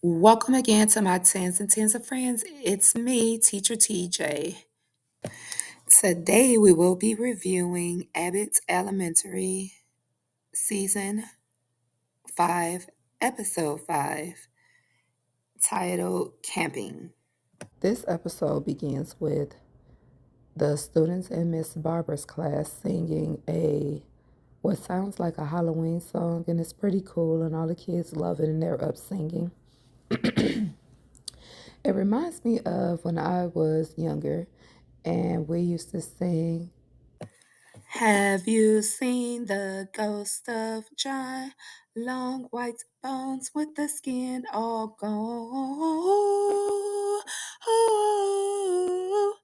Welcome again to my tens and tens of friends. It's me, Teacher TJ. Today we will be reviewing Abbott's Elementary Season 5, Episode 5, titled Camping. This episode begins with the students in Miss Barbara's class singing what sounds like a Halloween song, and it's pretty cool, and all the kids love it, and they're up singing. It reminds me of when I was younger, and we used to sing. Have you seen the ghost of John? Long white bones with the skin all gone. Oh,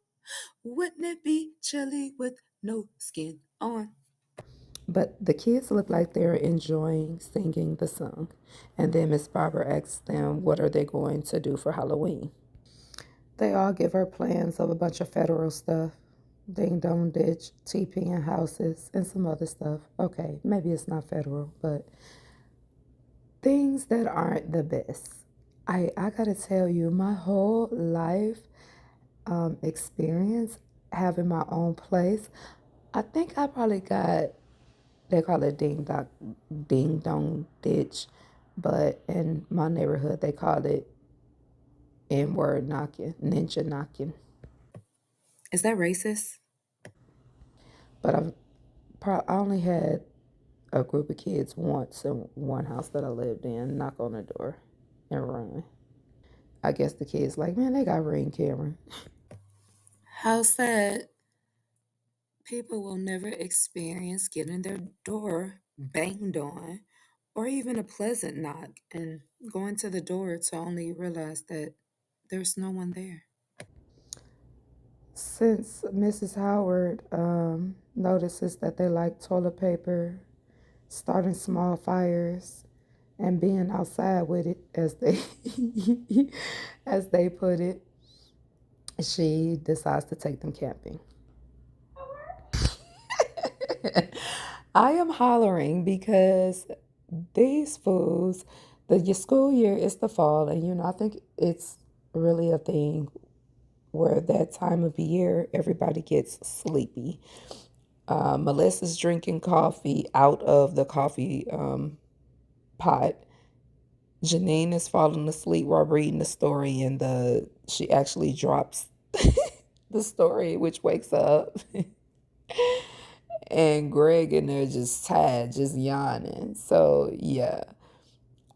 wouldn't it be chilly with no skin on? But the kids look like they're enjoying singing the song. And then Miss Barbara asks them what are they going to do for Halloween. They all give her plans of a bunch of federal stuff. Ding Dong Ditch, TPing houses, and some other stuff. Okay, maybe it's not federal, but things that aren't the best. I gotta tell you, my whole life experience having my own place, I think I probably got, they call it Ding Dong Ditch, but in my neighborhood they call it N word knocking, ninja knocking. Is that racist? But I only had a group of kids once in one house that I lived in knock on the door and run. I guess the kids like, man, they got Ring Cameron. How sad. People will never experience getting their door banged on or even a pleasant knock and going to the door to only realize that there's no one there. Since Mrs. Howard notices that they like toilet paper, starting small fires, and being outside with it, as they as they put it, she decides to take them camping. I am hollering because these fools, the school year is the fall, and I think it's really a thing where that time of the year everybody gets sleepy. Melissa's drinking coffee out of the coffee pot. Janine is falling asleep while reading the story, and she actually drops the story, which wakes her up. And Greg in there just tired, just yawning. So yeah,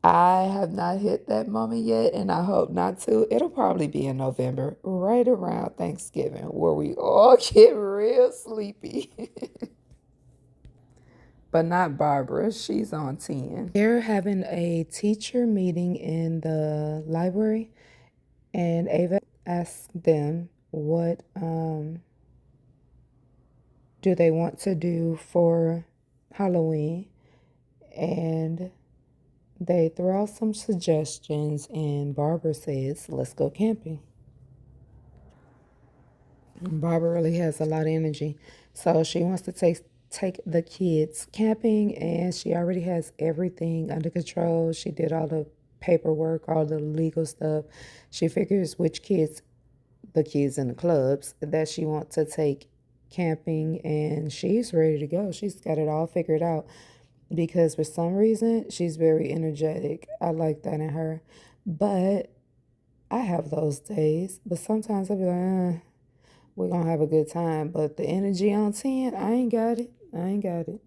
I have not hit that moment yet, and I hope not to. It'll probably be in November, right around Thanksgiving, where we all get real sleepy. But not Barbara, she's on 10. They're having a teacher meeting in the library, and Ava asks them what do they want to do for Halloween, and they throw out some suggestions, and Barbara says, let's go camping. Barbara really has a lot of energy. So she wants to take the kids camping, and she already has everything under control. She did all the paperwork, all the legal stuff. She figures which kids, the kids in the clubs that she wants to take camping, and she's ready to go. She's got it all figured out because for some reason she's very energetic. I like that in her. But I have those days. But sometimes I'll be like, we're gonna have a good time. But the energy on 10, I ain't got it. I ain't got it.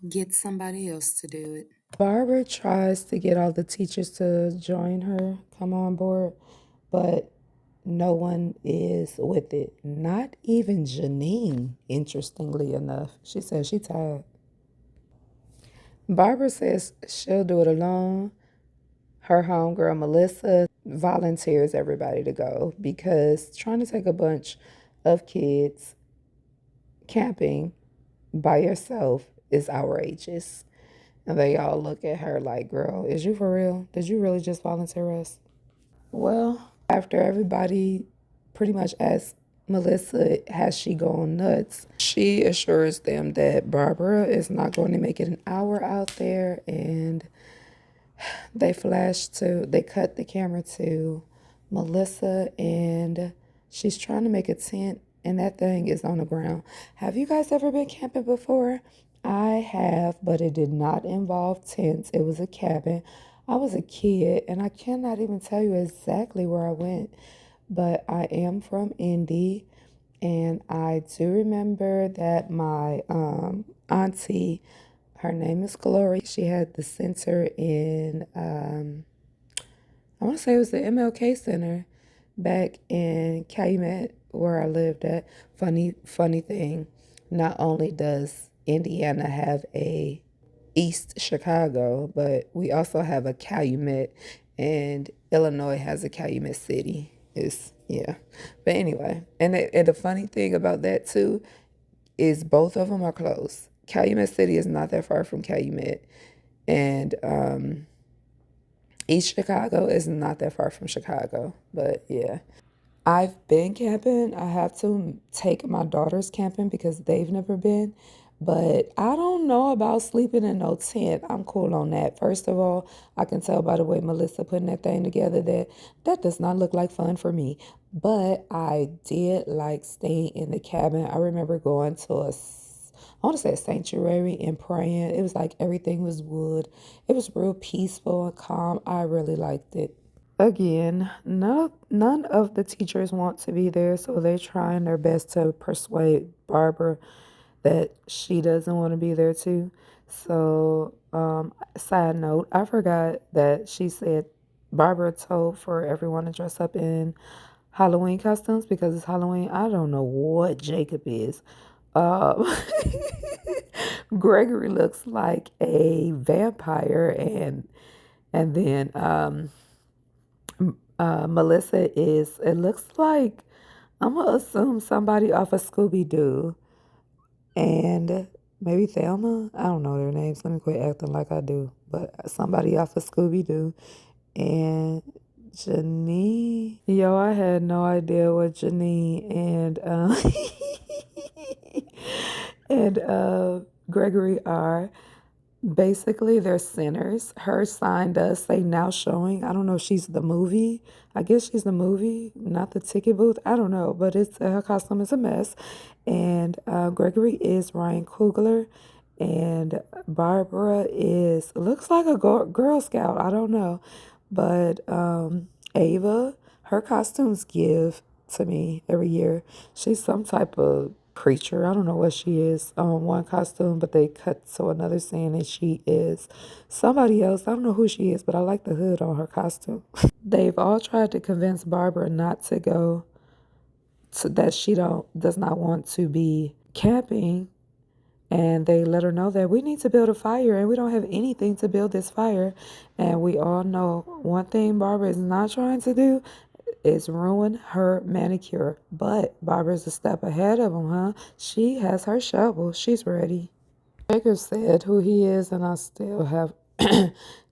Get somebody else to do it. Barbara tries to get all the teachers to join her, come on board, but no one is with it. Not even Janine, interestingly enough. She says she's tired. Barbara says she'll do it alone. Her homegirl Melissa volunteers everybody to go because trying to take a bunch of kids camping by yourself is outrageous. And they all look at her like, girl, is you for real? Did you really just volunteer us? Well, after everybody pretty much asks Melissa, has she gone nuts? She assures them that Barbara is not going to make it an hour out there, and They cut the camera to Melissa, and she's trying to make a tent, and that thing is on the ground. Have you guys ever been camping before? I have, but it did not involve tents. It was a cabin. I was a kid, and I cannot even tell you exactly where I went, but I am from Indy, and I do remember that my auntie, her name is Glory. She had the center in, I want to say it was the MLK Center back in Calumet where I lived at. Funny thing, not only does Indiana have a East Chicago, but we also have a Calumet, and Illinois has a Calumet City. It's, yeah. But anyway, and the funny thing about that too is both of them are close. Calumet City is not that far from Calumet, and East Chicago is not that far from Chicago. But yeah, I've been camping. I have to take my daughters camping because they've never been. But I don't know about sleeping in no tent. I'm cool on that. First of all, I can tell by the way Melissa putting that thing together that that does not look like fun for me. But I did like staying in the cabin. I remember going to I want to say a sanctuary and praying. It was like everything was wood. It was real peaceful and calm. I really liked it. Again, none of the teachers want to be there, so they're trying their best to persuade Barbara that she doesn't want to be there too. So, side note, I forgot that she said Barbara told for everyone to dress up in Halloween costumes because it's Halloween. I don't know what Jacob is. Um, Gregory looks like a vampire, and then Melissa is, it looks like, I'm gonna assume somebody off of Scooby Doo and maybe Thelma. I don't know their names. Let me quit acting like I do. But somebody off of Scooby Doo and Janine. Yo, I had no idea what Janine and and Gregory are. Basically, they're sinners. Her sign does say now showing. I don't know if she's the movie. I guess she's the movie, not the ticket booth. I don't know, but it's her costume is a mess. And Gregory is Ryan Coogler, and Barbara is looks like a Girl Scout. I don't know, but Ava, her costumes give to me every year. She's some type of creature. I don't know what she is on one costume, but they cut to another scene and she is somebody else. I don't know who she is, but I like the hood on her costume. They've all tried to convince Barbara not to go, to, that she don't does not want to be camping, and they let her know that we need to build a fire and we don't have anything to build this fire. And we all know one thing Barbara is not trying to do is ruin her manicure. But Barbara's a step ahead of them, huh? She has her shovel. She's ready. Jacob said who he is, and I still have.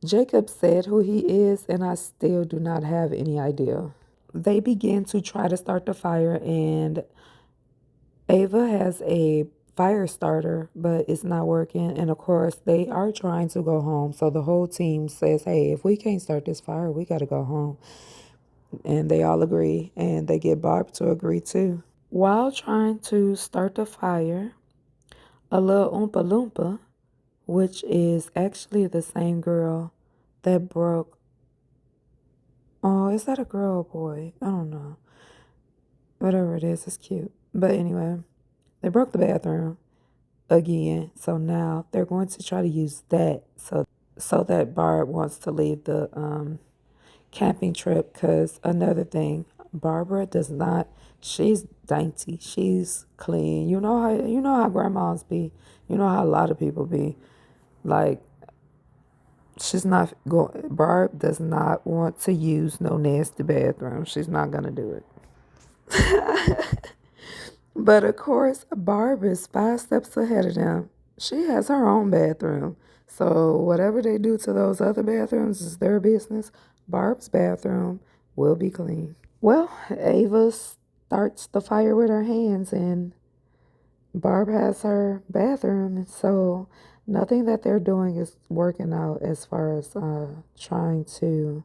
Jacob said who he is, and I still do not have any idea. They begin to try to start the fire, and Ava has a fire starter, but it's not working. And of course, they are trying to go home. So the whole team says, hey, if we can't start this fire, we got to go home. And they all agree, and they get Barb to agree too. While trying to start the fire, a little Oompa Loompa, which is actually the same girl that broke. Oh, is that a girl or boy? I don't know. Whatever it is, it's cute. But anyway, they broke the bathroom again. So now they're going to try to use that so that Barb wants to leave the camping trip. Because another thing, Barbara does not. She's dainty. She's clean. You know how grandmas be. You know how a lot of people be. Like she's not going. Barb does not want to use no nasty bathroom. She's not gonna do it. But of course, Barb is 5 steps ahead of them. She has her own bathroom. So whatever they do to those other bathrooms is their business. Barb's bathroom will be clean. Well, Ava starts the fire with her hands, and Barb has her bathroom. So Nothing that they're doing is working out as far as trying to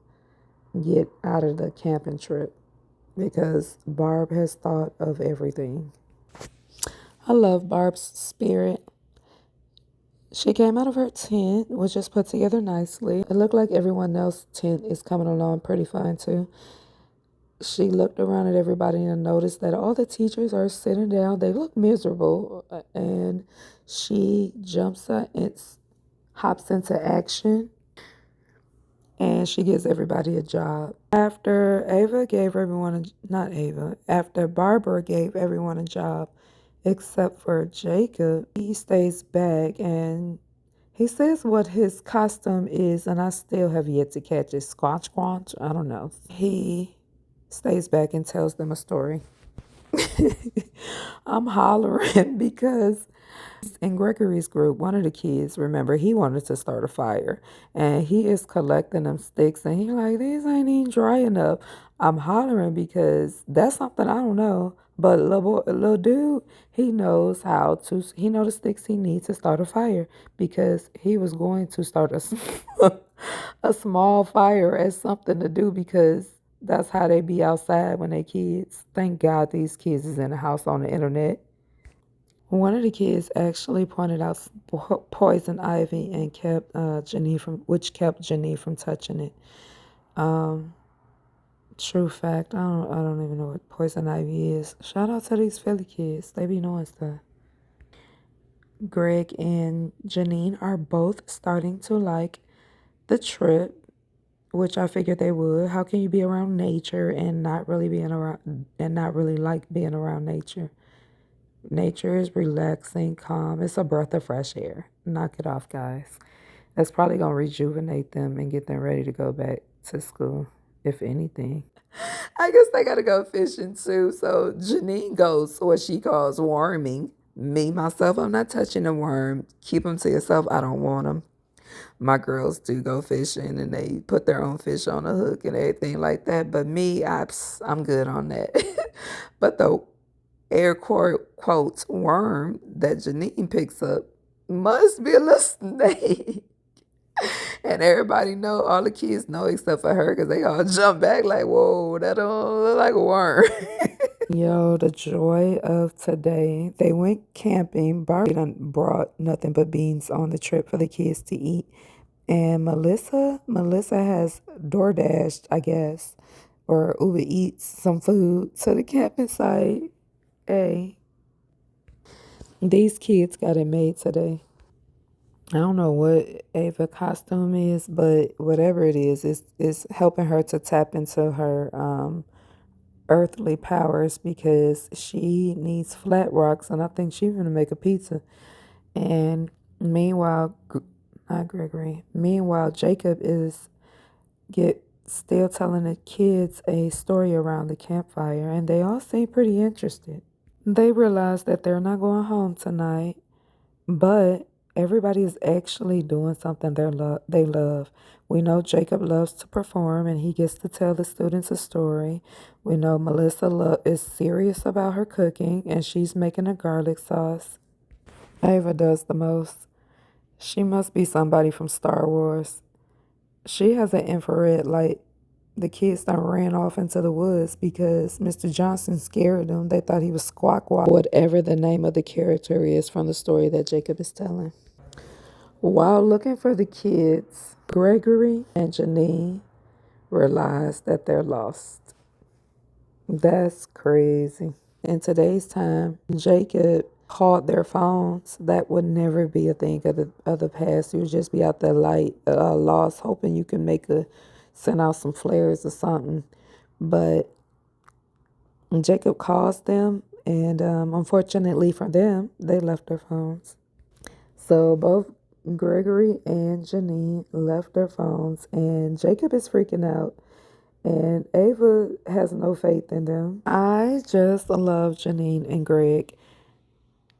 get out of the camping trip because Barb has thought of everything. I love Barb's spirit. She came out of her tent, which is put together nicely. It looked like everyone else's tent is coming along pretty fine too. She looked around at everybody and noticed that all the teachers are sitting down. They look miserable. And she jumps up and hops into action and she gives everybody a job. After Ava gave everyone not Ava, after Barbara gave everyone a job, except for Jacob, he stays back and he says what his costume is, and I still have yet to catch it. Schquschqus? I don't know. He stays back and tells them a story. I'm hollering because in Gregory's group, one of the kids, remember, he wanted to start a fire and he is collecting them sticks and he's like, these ain't even dry enough. I'm hollering because that's something I don't know. But little dude, he knows he knows the sticks he needs to start a fire because he was going to start a small fire as something to do because that's how they be outside when they kids. Thank God these kids is in the house on the internet. One of the kids actually pointed out poison ivy and kept kept Janine from touching it. Um, True fact. I don't even know what poison ivy is. Shout out to these Philly kids. They be knowing stuff. Greg and Janine are both starting to like the trip, which I figured they would. How can you be around nature and not really like being around nature? Nature is relaxing, calm. It's a breath of fresh air. Knock it off, guys. That's probably going to rejuvenate them and get them ready to go back to school, if anything. I guess they got to go fishing too. So Janine goes what she calls worming. Me, myself, I'm not touching a worm. Keep them to yourself. I don't want them. My girls do go fishing and they put their own fish on a hook and everything like that. But me, I'm good on that. But the air quotes worm that Janine picks up must be a little snake. And everybody know, all the kids know except for her because they all jump back like, whoa, that don't look like a worm. Yo, the joy of today. They went camping. Barbie done brought nothing but beans on the trip for the kids to eat. And Melissa has DoorDashed, I guess, or Uber Eats some food to the camping site. Hey, these kids got it made today. I don't know what Ava costume is, but whatever it is, it's helping her to tap into her earthly powers because she needs flat rocks, and I think she's gonna make a pizza. And meanwhile, not Gregory. Meanwhile, Jacob is get still telling the kids a story around the campfire, and they all seem pretty interested. They realize that they're not going home tonight, but everybody is actually doing something they love. We know Jacob loves to perform and he gets to tell the students a story. We know Melissa is serious about her cooking and she's making a garlic sauce. Ava does the most. She must be somebody from Star Wars. She has an infrared light. The kids done ran off into the woods because Mr. Johnson scared them. They thought he was whatever the name of the character is from the story that Jacob is telling. While looking for the kids, Gregory and Janine realize that they're lost. That's crazy. In today's time, Jacob called their phones. That would never be a thing of the past. You would just be out there lost, hoping you can send out some flares or something. But Jacob calls them, and unfortunately for them, they left their phones. So both Gregory and Janine left their phones, and Jacob is freaking out. And Ava has no faith in them. I just love Janine and Greg.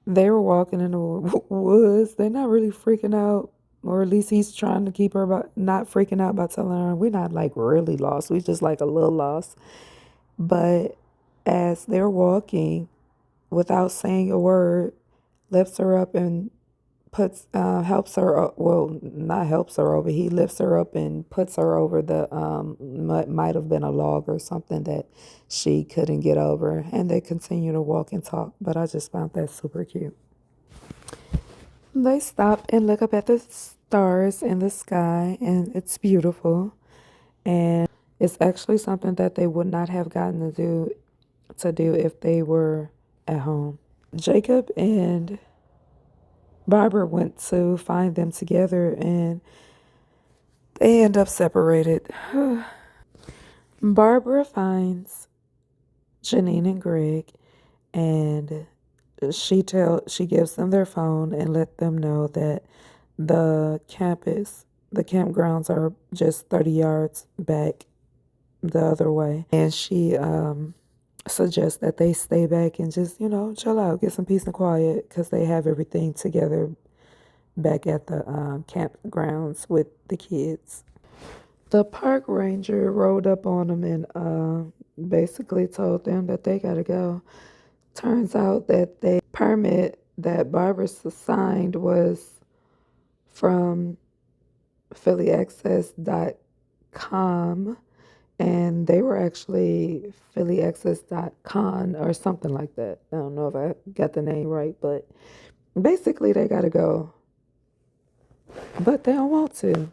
They were walking in the woods. They're not really freaking out, or at least he's trying to keep her not freaking out by telling her we're not like really lost. We just like a little lost. But as they're walking, without saying a word, lifts her up and puts helps her up, well, not helps her over, he lifts her up and puts her over the might have been a log or something that she couldn't get over, and they continue to walk and talk. But I just found that super cute. They stop and look up at the stars in the sky, and it's beautiful. And it's actually something that they would not have gotten to do if they were at home. Jacob and Barbara went to find them together, and they end up separated. Barbara finds Janine and Greg, and she gives them their phone and let them know that the campgrounds are just 30 yards back the other way. And she suggests that they stay back and just, chill out, get some peace and quiet, because they have everything together back at the campgrounds with the kids. The park ranger rode up on them and basically told them that they gotta go. Turns out that the permit that Barbara signed was from phillyaccess.com, and they were actually phillyaccess.con or something like that. I don't know if I got the name right, but basically they gotta go, but they don't want to.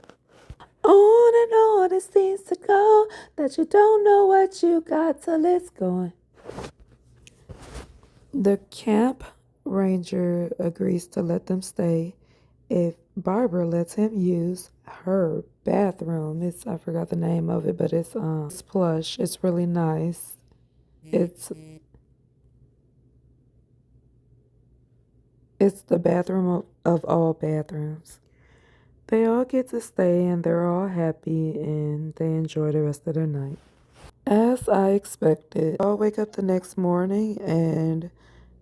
On and on it seems to go, that you don't know what you got till it's gone. The camp ranger agrees to let them stay if Barbara lets him use her bathroom. I forgot the name of it, but it's plush. It's really nice. It's the bathroom of all bathrooms. They all get to stay and they're all happy and they enjoy the rest of their night. As I expected, I'll wake up the next morning and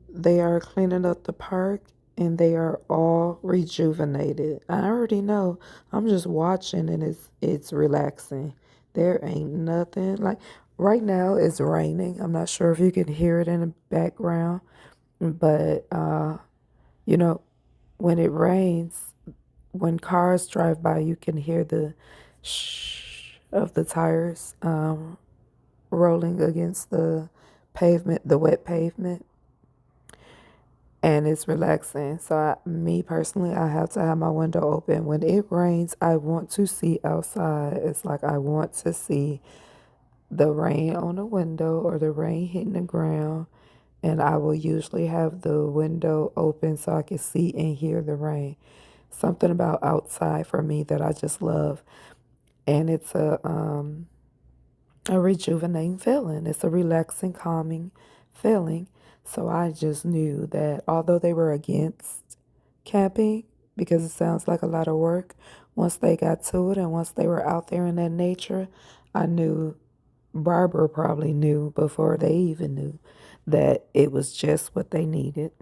they are cleaning up the park and they are all rejuvenated. I already know. I'm just watching and it's relaxing. There ain't nothing like right now it's raining. I'm not sure if you can hear it in the background, but you know, when it rains, when cars drive by, you can hear the shh of the tires rolling against the pavement, the wet pavement, and it's relaxing. So me personally, I have to have my window open. When it rains, I want to see outside. It's like I want to see the rain on the window or the rain hitting the ground, and I will usually have the window open so I can see and hear the rain. Something about outside for me that I just love, and it's a rejuvenating feeling. It's a relaxing, calming feeling. So I just knew that although they were against camping because it sounds like a lot of work, once they got to it and once they were out there in that nature, I knew Barbara probably knew before they even knew that it was just what they needed.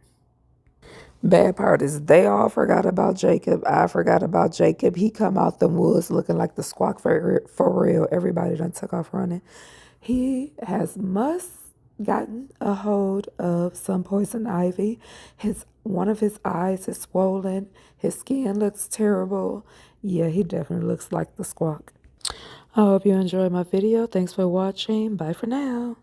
Bad part is they all forgot about Jacob. I forgot about Jacob. He come out the woods looking like the squawk for real. Everybody done took off running. He has must gotten a hold of some poison ivy. One of his eyes is swollen. His skin looks terrible. Yeah, he definitely looks like the squawk. I hope you enjoyed my video. Thanks for watching. Bye for now.